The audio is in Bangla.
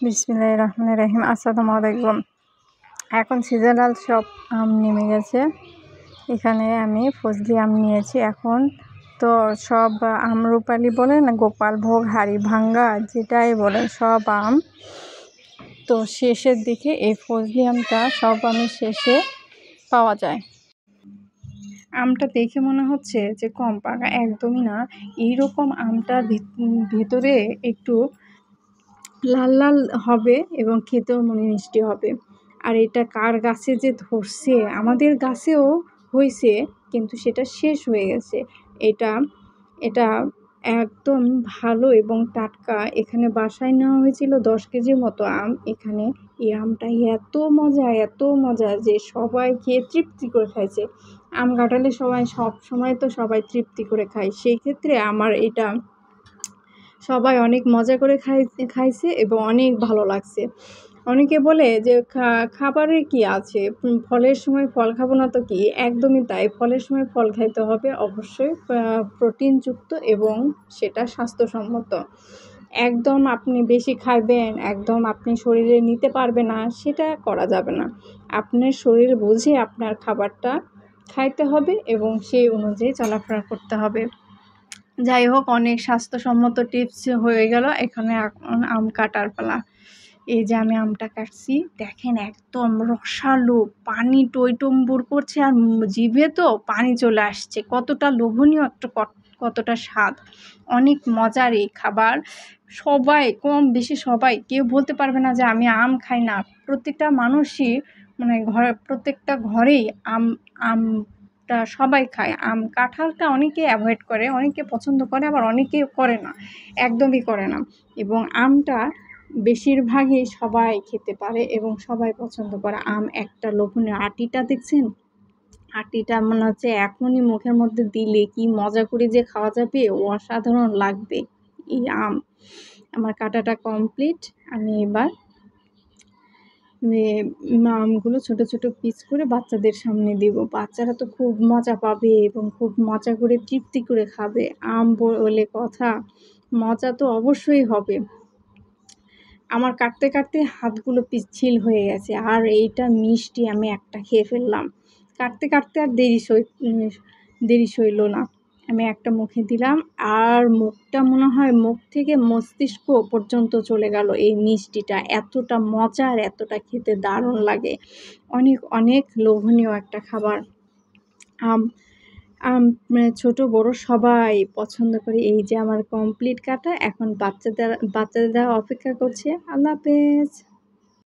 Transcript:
বিসমিল্লাহির রহমানির রহিম। আসসালামু আলাইকুম। এখন সিজনাল সব আম নেমে গেছে। এখানে আমি ফজলি আম নিয়েছি। এখন তো সব আম্রপালি বলেন, গোপালভোগ, হাড়িভাঙ্গা, যেটাই বলেন, সব আম তো শেষের দিকে এই ফজলি আমটা সব আমের শেষে পাওয়া যায়। আমটা দেখে মনে হচ্ছে যে কম পাকা, একদমই না। এইরকম আমটার ভিতরে একটু লাল লাল হবে এবং খেতেও মনে মিষ্টি হবে। আর এটা কার গাছে যে ধরছে, আমাদের গাছেও হয়েছে, কিন্তু সেটা শেষ হয়ে গেছে। এটা এটা একদম ভালো এবং টাটকা। এখানে বাসায় নেওয়া হয়েছিল 10 কেজির মতো আম। এখানে এই আমটা এত মজা যে সবাই খেয়ে তৃপ্তি করে খাইছে। আম কাঁঠালে সব সময় তো সবাই তৃপ্তি করে খায়, সেই ক্ষেত্রে আমার এটা সবাই অনেক মজা করে খাইছে এবং অনেক ভালো লাগছে। অনেকে বলে যে খাবারে কি আছে, ফলের সময় ফল খাবো না তো কি? একদমই তাই, ফলের সময় ফল খাইতে হবে, অবশ্যই প্রোটিনযুক্ত এবং সেটা স্বাস্থ্যসম্মত। একদম আপনি বেশি খাবেন, একদম আপনি শরীরে নিতে পারবে না, সেটা করা যাবে না। আপনার শরীর বুঝে আপনার খাবারটা খাইতে হবে এবং সেই অনুযায়ী চলাফেরা করতে হবে। যাই হোক, অনেক স্বাস্থ্যসম্মত টিপস হয়ে গেল। এখানে এখন আম কাটার পালা। এই যে আমি আমটা কাটছি, দেখেন একদম রসালো, পানি টইটম্বুর করছে, আর জিভে তো পানি চলে আসছে। কতটা লোভনীয়, কতটা স্বাদ, অনেক মজার এই খাবার। সবাই, কম বেশি সবাই, কেউ বলতে পারবে না যে আমি আম খাই না। প্রত্যেকটা মানুষই, মানে প্রত্যেকটা ঘরেই আমটা সবাই খায়। কাঁঠালটা অনেকে অ্যাভয়েড করে, অনেকে পছন্দ করে, আবার অনেকে করে না, একদমই করে না। এবং আমটা বেশিরভাগই সবাই খেতে পারে এবং সবাই পছন্দ করে। আম একটা লোভনীয়। আটিটা দেখছেন, আটিটা মনে হচ্ছে এখনই মুখের মধ্যে দিলে কি মজা করে যে খাওয়া যাবে, অসাধারণ লাগবে এই আম। আমার কাটাটা কমপ্লিট। আমি এবার আমগুলো ছোট ছোট পিস করে বাচ্চাদের সামনে দিব। বাচ্চারা তো খুব মজা পাবে এবং খুব মজা করে তৃপ্তি করে খাবে। আম বলে কথা, মজা তো অবশ্যই হবে। আমার কাটতে কাটতে হাতগুলো পিচ্ছিল হয়ে গেছে, আর এইটা মিষ্টি। আমি একটা খেয়ে ফেললাম কাটতে কাটতে, আর দেরি সইল না। আমি একটা মুখে দিলাম, আর মুখটা মনে হয় মুখ থেকে মস্তিষ্ক পর্যন্ত চলে গেল। এই মিষ্টিটা এতটা মজার, এতটা খেতে দারুণ লাগে, অনেক অনেক লোভনীয় একটা খাবার। আম আম ছোট বড় সবাই পছন্দ করে। এই যে আমার কমপ্লিট কাটা, এখন বাচ্চাদের অপেক্ষা করছে। আল্লাহ হাফেজ।